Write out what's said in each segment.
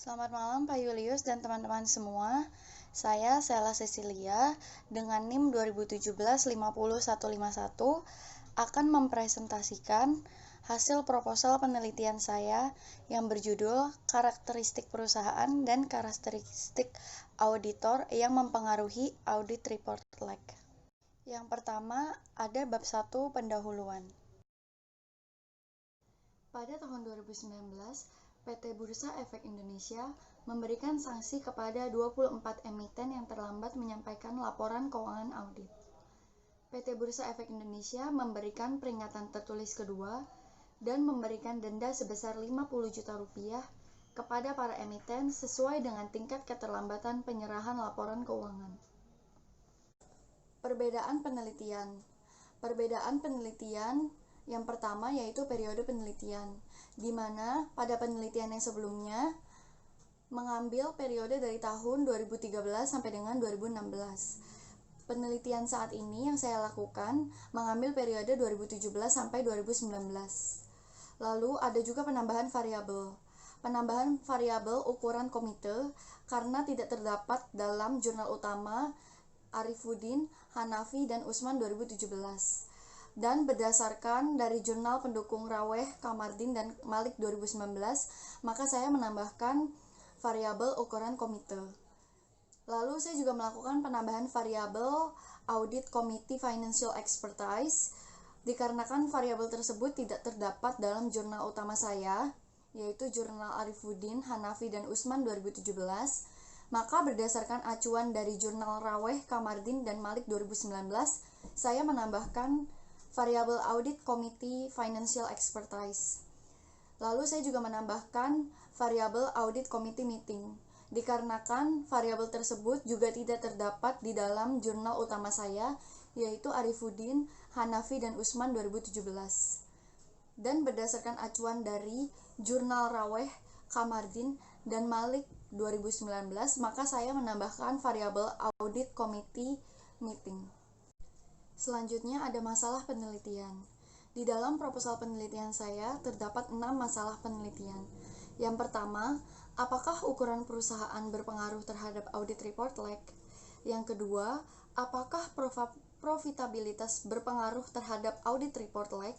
Selamat malam Pak Julius dan teman-teman semua. Saya Sela Cecilia dengan NIM 2017-50151 akan mempresentasikan hasil proposal penelitian saya yang berjudul Karakteristik Perusahaan dan Karakteristik Auditor yang Mempengaruhi Audit Report Lag. Yang pertama ada bab 1 pendahuluan. Pada tahun 2019, PT Bursa Efek Indonesia memberikan sanksi kepada 24 emiten yang terlambat menyampaikan laporan keuangan audit. PT Bursa Efek Indonesia memberikan peringatan tertulis kedua dan memberikan denda sebesar 50 juta rupiah kepada para emiten sesuai dengan tingkat keterlambatan penyerahan laporan keuangan. Perbedaan penelitian yang pertama yaitu periode penelitian, di mana pada penelitian yang sebelumnya mengambil periode dari tahun 2013 sampai dengan 2016. Penelitian saat ini yang saya lakukan mengambil periode 2017 sampai 2019. Lalu ada juga penambahan variabel ukuran komite karena tidak terdapat dalam jurnal utama Arifudin, Hanafi, dan Usman 2017. Dan berdasarkan dari jurnal pendukung Raweh, Kamardin, dan Malik 2019, maka saya menambahkan variabel ukuran komite. Lalu saya juga melakukan penambahan variabel Audit Committee Financial Expertise, dikarenakan variabel tersebut tidak terdapat dalam jurnal utama saya, yaitu jurnal Arifudin, Hanafi, dan Usman 2017, maka berdasarkan acuan dari jurnal Raweh, Kamardin, dan Malik 2019, saya menambahkan variabel Audit Committee Financial Expertise. Lalu saya juga menambahkan variabel Audit Committee Meeting, dikarenakan variabel tersebut juga tidak terdapat di dalam jurnal utama saya, yaitu Arifudin, Hanafi, dan Usman 2017. Dan berdasarkan acuan dari jurnal Raweh, Kamardin, dan Malik 2019, maka saya menambahkan variabel Audit Committee Meeting. Selanjutnya ada masalah penelitian. Di dalam proposal penelitian saya terdapat 6 masalah penelitian. Yang pertama, apakah ukuran perusahaan berpengaruh terhadap audit report lag? Yang kedua, apakah profitabilitas berpengaruh terhadap audit report lag?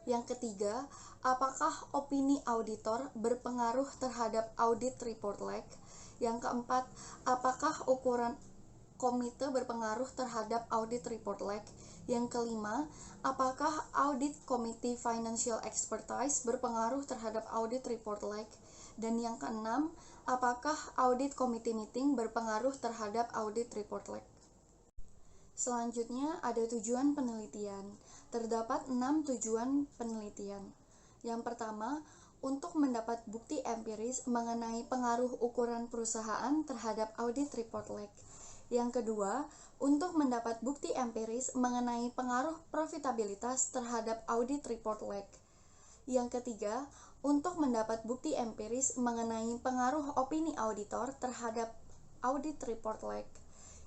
Yang ketiga, apakah opini auditor berpengaruh terhadap audit report lag? Yang keempat, apakah ukuran komite berpengaruh terhadap audit report lag? Yang kelima, apakah Audit Committee Financial Expertise berpengaruh terhadap audit report lag? Dan yang keenam, apakah Audit Committee Meeting berpengaruh terhadap audit report lag? Selanjutnya ada tujuan penelitian. Terdapat 6 tujuan penelitian. Yang pertama, untuk mendapat bukti empiris mengenai pengaruh ukuran perusahaan terhadap audit report lag. Yang kedua, untuk mendapat bukti empiris mengenai pengaruh profitabilitas terhadap audit report lag. Yang ketiga, untuk mendapat bukti empiris mengenai pengaruh opini auditor terhadap audit report lag.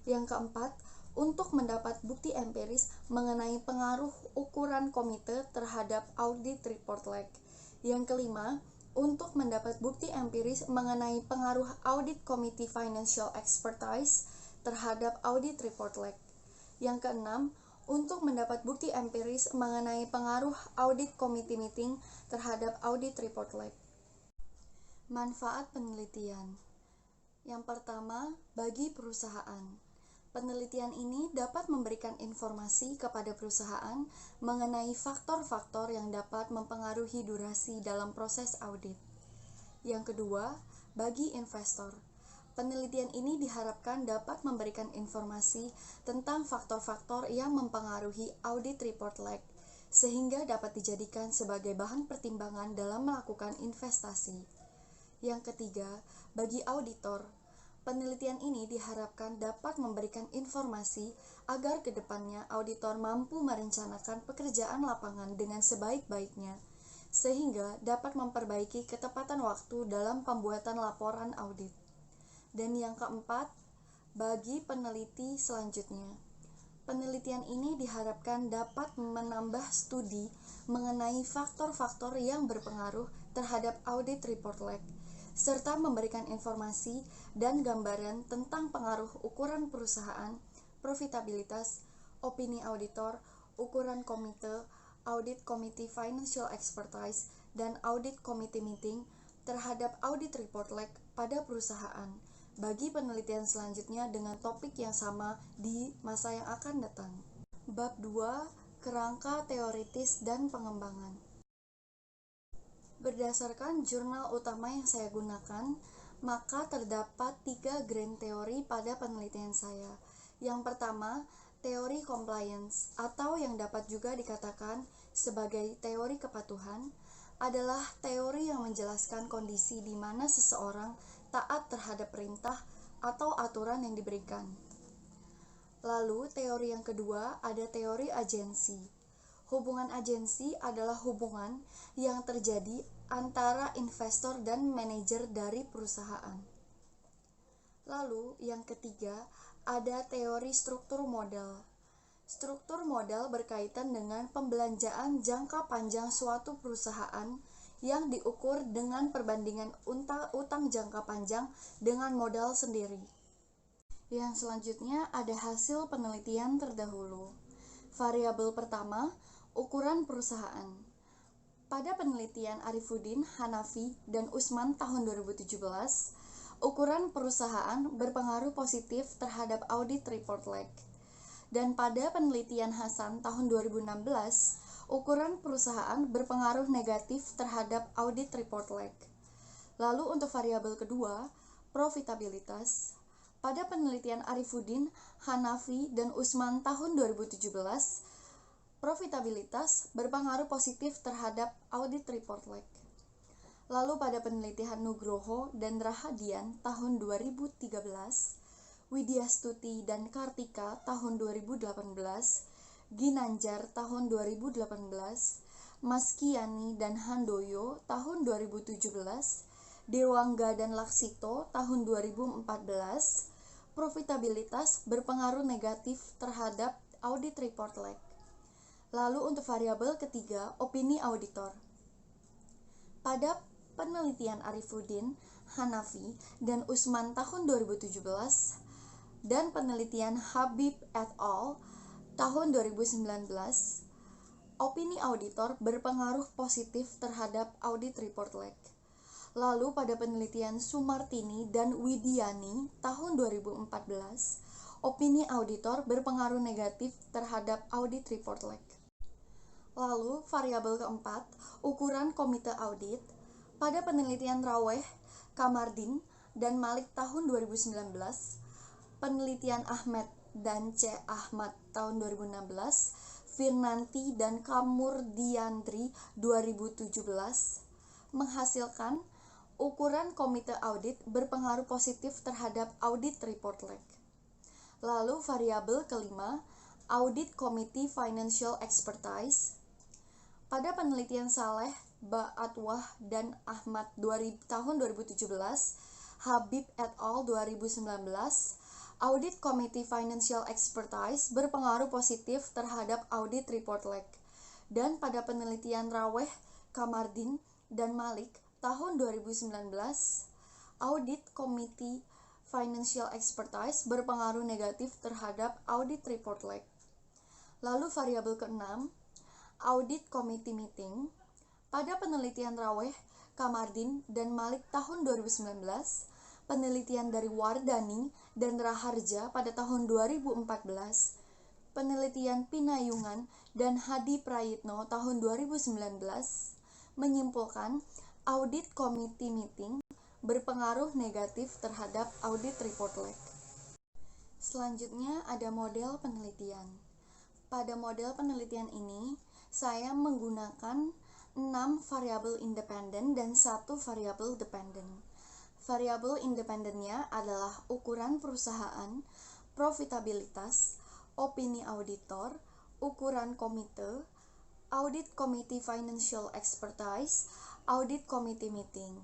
Yang keempat, untuk mendapat bukti empiris mengenai pengaruh ukuran komite terhadap audit report lag. Yang kelima, untuk mendapat bukti empiris mengenai pengaruh Audit Committee Financial Expertise terhadap audit report lag. Yang keenam, untuk mendapat bukti empiris mengenai pengaruh Audit Committee Meeting terhadap audit report lag. Manfaat penelitian. Yang pertama, bagi perusahaan. Penelitian ini dapat memberikan informasi kepada perusahaan mengenai faktor-faktor yang dapat mempengaruhi durasi dalam proses audit. Yang kedua, bagi investor. Penelitian ini diharapkan dapat memberikan informasi tentang faktor-faktor yang mempengaruhi audit report lag, sehingga dapat dijadikan sebagai bahan pertimbangan dalam melakukan investasi. Yang ketiga, bagi auditor. Penelitian ini diharapkan dapat memberikan informasi agar ke depannya auditor mampu merencanakan pekerjaan lapangan dengan sebaik-baiknya, sehingga dapat memperbaiki ketepatan waktu dalam pembuatan laporan audit. Dan yang keempat, bagi peneliti selanjutnya. Penelitian ini diharapkan dapat menambah studi mengenai faktor-faktor yang berpengaruh terhadap audit report lag, serta memberikan informasi dan gambaran tentang pengaruh ukuran perusahaan, profitabilitas, opini auditor, ukuran komite, audit committee financial expertise, dan audit committee meeting terhadap audit report lag pada perusahaan bagi penelitian selanjutnya dengan topik yang sama di masa yang akan datang. Bab 2, Kerangka Teoritis dan Pengembangan. Berdasarkan jurnal utama yang saya gunakan, maka terdapat 3 grand teori pada penelitian saya. Yang pertama, teori compliance atau yang dapat juga dikatakan sebagai teori kepatuhan adalah teori yang menjelaskan kondisi di mana seseorang taat terhadap perintah atau aturan yang diberikan. Lalu, teori yang kedua ada teori agensi. Hubungan agensi adalah hubungan yang terjadi antara investor dan manajer dari perusahaan. Lalu, yang ketiga ada teori struktur modal. Struktur modal berkaitan dengan pembelanjaan jangka panjang suatu perusahaan yang diukur dengan perbandingan utang jangka panjang dengan modal sendiri. Yang selanjutnya ada hasil penelitian terdahulu. Variabel pertama, ukuran perusahaan. Pada penelitian Arifuddin, Hanafi, dan Usman tahun 2017, ukuran perusahaan berpengaruh positif terhadap audit report lag. Dan pada penelitian Hasan tahun 2016, ukuran perusahaan berpengaruh negatif terhadap audit report lag. Lalu untuk variabel kedua, profitabilitas. Pada penelitian Arifuddin, Hanafi, dan Usman tahun 2017, profitabilitas berpengaruh positif terhadap audit report lag. Lalu pada penelitian Nugroho dan Rahadian tahun 2013, Widyastuti dan Kartika tahun 2018, Ginanjar tahun 2018, Maskiani dan Handoyo tahun 2017, Dewangga dan Laksito tahun 2014, profitabilitas berpengaruh negatif terhadap audit report lag. Lalu untuk variabel ketiga, opini auditor. Pada penelitian Arifuddin, Hanafi, dan Usman tahun 2017, dan penelitian Habib et al. Tahun 2019, opini auditor berpengaruh positif terhadap audit report lag. Lalu pada penelitian Sumartini dan Widiani tahun 2014, opini auditor berpengaruh negatif terhadap audit report lag. Lalu, variabel keempat, ukuran komite audit. Pada penelitian Raweh, Kamardin, dan Malik tahun 2019, penelitian Ahmed dan C. Ahmad tahun 2016, Firnanti dan Kamurdiandri 2017, menghasilkan ukuran komite audit berpengaruh positif terhadap audit report lag. Lalu, variabel kelima, audit committee financial expertise. Pada penelitian Saleh, Ba'atwah, dan Ahmad tahun 2017, Habib et al. 2019, audit committee financial expertise berpengaruh positif terhadap audit report lag. Dan pada penelitian Raweh, Kamardin, dan Malik tahun 2019, audit committee financial expertise berpengaruh negatif terhadap audit report lag. Lalu variabel keenam, audit committee meeting. Pada penelitian Raweh, Kamardin, dan Malik tahun 2019, penelitian dari Wardani dan Raharja pada tahun 2014, penelitian Pinayungan dan Hadi Prayitno tahun 2019, menyimpulkan audit committee meeting berpengaruh negatif terhadap audit report lag. Selanjutnya ada model penelitian. Pada model penelitian ini, saya menggunakan 6 variabel independen dan 1 variabel dependen. Variabel independennya adalah ukuran perusahaan, profitabilitas, opini auditor, ukuran komite, audit committee financial expertise, audit committee meeting.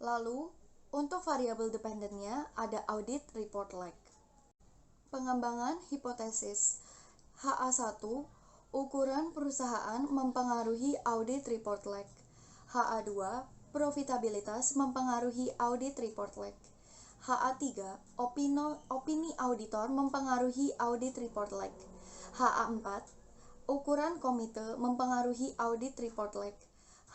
Lalu, untuk variabel dependennya ada audit report lag. Pengembangan hipotesis. HA1, ukuran perusahaan mempengaruhi audit report lag. HA2, profitabilitas mempengaruhi audit report lag. HA3, opini auditor mempengaruhi audit report lag. HA4, ukuran komite mempengaruhi audit report lag.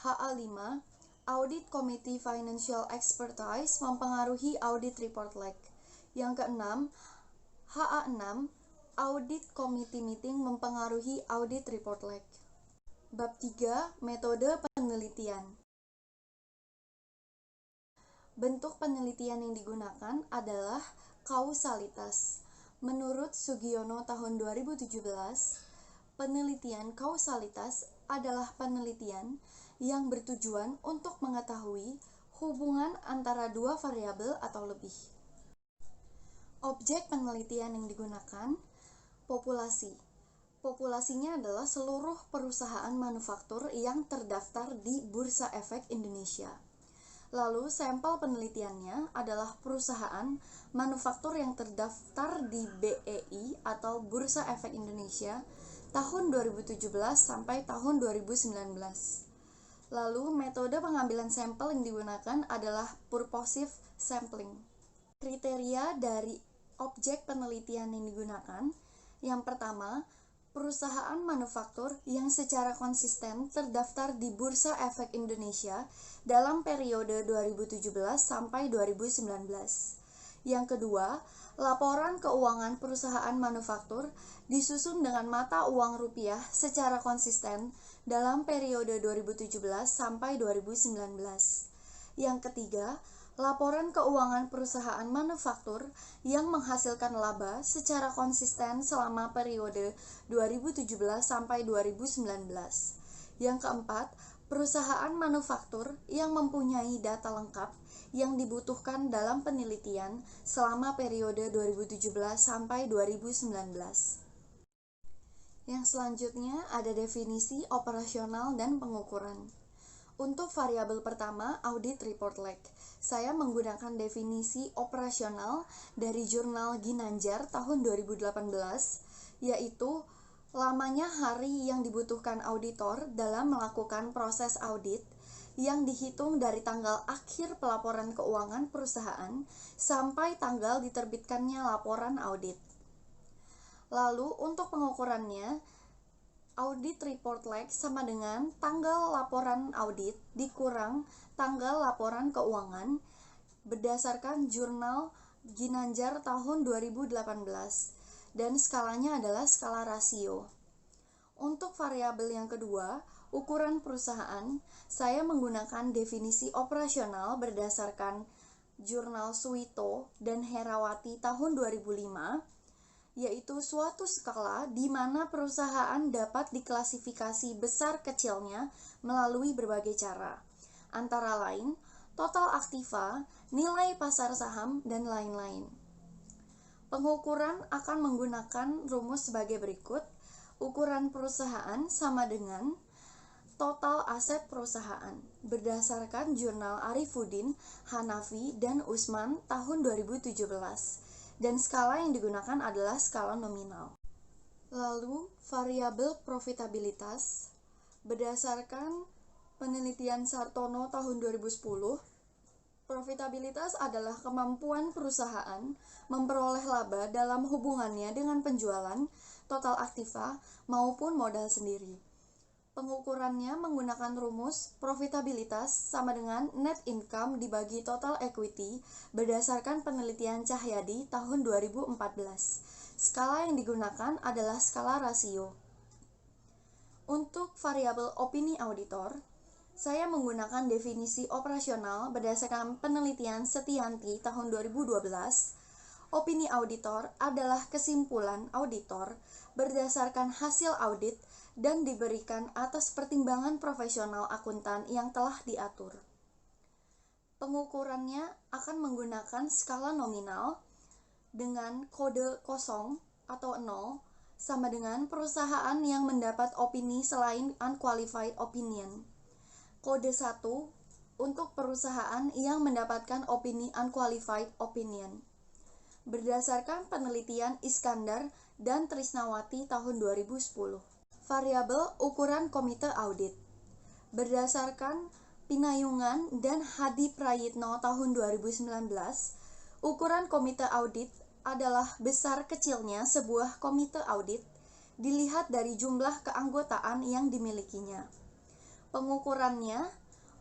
HA5, Audit Committee Financial Expertise mempengaruhi audit report lag. Yang keenam, HA6, Audit Committee Meeting mempengaruhi audit report lag. Bab 3, metode penelitian. Bentuk penelitian yang digunakan adalah kausalitas. Menurut Sugiono tahun 2017, penelitian kausalitas adalah penelitian yang bertujuan untuk mengetahui hubungan antara dua variabel atau lebih. Objek penelitian yang digunakan, populasi. Populasinya adalah seluruh perusahaan manufaktur yang terdaftar di Bursa Efek Indonesia. Lalu, sampel penelitiannya adalah perusahaan manufaktur yang terdaftar di BEI atau Bursa Efek Indonesia tahun 2017 sampai tahun 2019. Lalu, metode pengambilan sampel yang digunakan adalah purposive sampling. Kriteria dari objek penelitian yang digunakan, yang pertama, perusahaan manufaktur yang secara konsisten terdaftar di Bursa Efek Indonesia dalam periode 2017 sampai 2019. Yang kedua, laporan keuangan perusahaan manufaktur disusun dengan mata uang rupiah secara konsisten dalam periode 2017 sampai 2019. Yang ketiga, laporan keuangan perusahaan manufaktur yang menghasilkan laba secara konsisten selama periode 2017 sampai 2019. Yang keempat, perusahaan manufaktur yang mempunyai data lengkap yang dibutuhkan dalam penelitian selama periode 2017 sampai 2019. Yang selanjutnya ada definisi operasional dan pengukuran. Untuk variabel pertama, audit report lag, saya menggunakan definisi operasional dari jurnal Ginanjar tahun 2018, yaitu lamanya hari yang dibutuhkan auditor dalam melakukan proses audit yang dihitung dari tanggal akhir pelaporan keuangan perusahaan sampai tanggal diterbitkannya laporan audit. Lalu, untuk pengukurannya, audit report lag sama dengan tanggal laporan audit dikurang tanggal laporan keuangan berdasarkan jurnal Ginanjar tahun 2018 dan skalanya adalah skala rasio. Untuk variabel yang kedua, ukuran perusahaan, saya menggunakan definisi operasional berdasarkan jurnal Suito dan Herawati tahun 2005, yaitu suatu skala di mana perusahaan dapat diklasifikasi besar kecilnya melalui berbagai cara, antara lain total aktiva, nilai pasar saham, dan lain-lain. Pengukuran akan menggunakan rumus sebagai berikut. Ukuran perusahaan sama dengan total aset perusahaan berdasarkan jurnal Arifudin, Hanafi, dan Usman tahun 2017. Dan skala yang digunakan adalah skala nominal. Lalu, variabel profitabilitas berdasarkan penelitian Sartono tahun 2010, profitabilitas adalah kemampuan perusahaan memperoleh laba dalam hubungannya dengan penjualan, total aktiva, maupun modal sendiri. Pengukurannya menggunakan rumus profitabilitas sama dengan net income dibagi total equity berdasarkan penelitian Cahyadi tahun 2014. Skala yang digunakan adalah skala rasio. Untuk variabel opini auditor, saya menggunakan definisi operasional berdasarkan penelitian Setianti tahun 2012. Opini auditor adalah kesimpulan auditor berdasarkan hasil audit dan diberikan atas pertimbangan profesional akuntan yang telah diatur. Pengukurannya akan menggunakan skala nominal dengan kode 0 atau 0 sama dengan perusahaan yang mendapat opini selain unqualified opinion. Kode 1 untuk perusahaan yang mendapatkan opini unqualified opinion. Berdasarkan penelitian Iskandar dan Trisnawati tahun 2010. Variabel ukuran komite audit. Berdasarkan Pinayungan dan Hadi Prayitno tahun 2019, ukuran komite audit adalah besar kecilnya sebuah komite audit dilihat dari jumlah keanggotaan yang dimilikinya. Pengukurannya,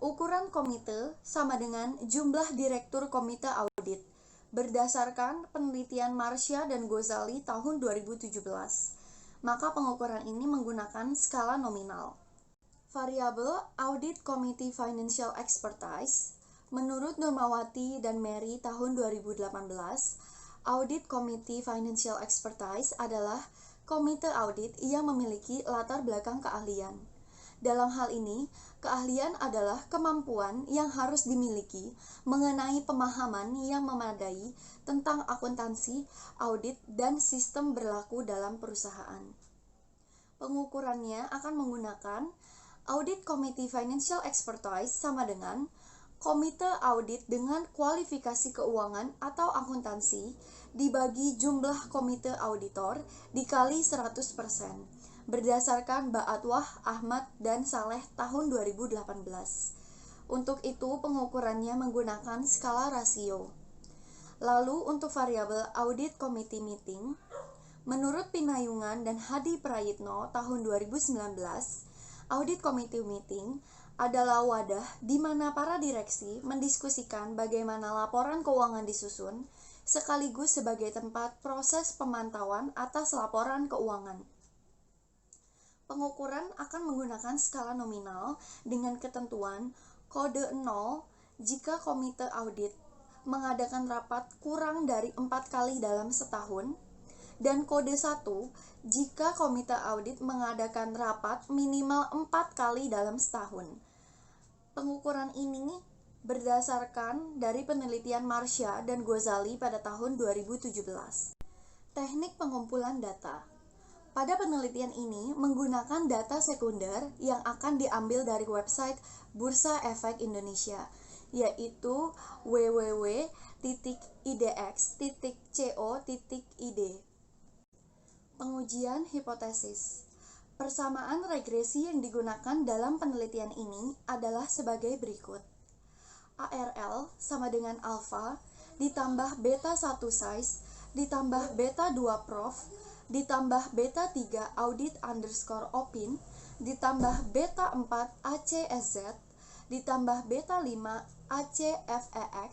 ukuran komite sama dengan jumlah direktur komite audit berdasarkan penelitian Marsha dan Ghazali tahun 2017. Maka pengukuran ini menggunakan skala nominal. Variabel Audit Committee Financial Expertise. Menurut Nurmawati dan Mary tahun 2018, Audit Committee Financial Expertise adalah komite audit yang memiliki latar belakang keahlian. Dalam hal ini, keahlian adalah kemampuan yang harus dimiliki mengenai pemahaman yang memadai tentang akuntansi, audit, dan sistem berlaku dalam perusahaan. Pengukurannya akan menggunakan Audit Committee Financial Expertise sama dengan komite audit dengan kualifikasi keuangan atau akuntansi dibagi jumlah komite auditor dikali 100% berdasarkan Ba'atwah, Ahmad, dan Saleh tahun 2018. Untuk itu pengukurannya menggunakan skala rasio. Lalu untuk variabel Audit Committee Meeting, menurut Pinayungan dan Hadi Prayitno tahun 2019, Audit Committee Meeting adalah wadah di mana para direksi mendiskusikan bagaimana laporan keuangan disusun, sekaligus sebagai tempat proses pemantauan atas laporan keuangan. Pengukuran akan menggunakan skala nominal dengan ketentuan kode 0 jika komite audit mengadakan rapat kurang dari 4 kali dalam setahun, dan kode 1 jika komite audit mengadakan rapat minimal 4 kali dalam setahun. Pengukuran ini berdasarkan dari penelitian Marsha dan Ghazali pada tahun 2017. Teknik pengumpulan data. Pada penelitian ini menggunakan data sekunder yang akan diambil dari website Bursa Efek Indonesia, yaitu www.idx.co.id. Pengujian hipotesis. Persamaan regresi yang digunakan dalam penelitian ini adalah sebagai berikut. ARL sama dengan alpha ditambah beta 1 size ditambah beta 2 prof ditambah beta 3 audit underscore opin ditambah beta 4 ACSZ ditambah beta 5 ACFEX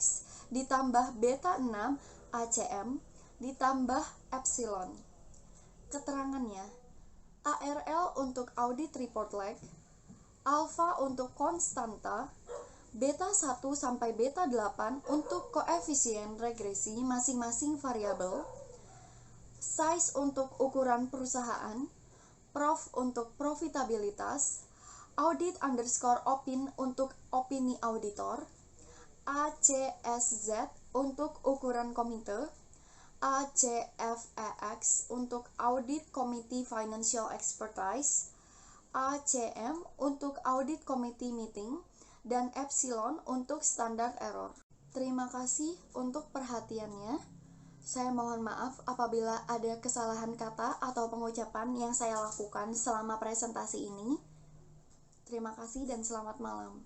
ditambah beta 6 ACM ditambah epsilon. Keterangannya, ARL untuk audit report lag, alpha untuk konstanta, beta 1 sampai beta 8 untuk koefisien regresi masing-masing variabel, size untuk ukuran perusahaan, prof untuk profitabilitas, audit underscore opin untuk opini auditor, ACSZ untuk ukuran komite, ACFEX untuk Audit Committee Financial Expertise, ACM untuk Audit Committee Meeting, dan Epsilon untuk Standard Error. Terima kasih untuk perhatiannya. Saya mohon maaf apabila ada kesalahan kata atau pengucapan yang saya lakukan selama presentasi ini. Terima kasih dan selamat malam.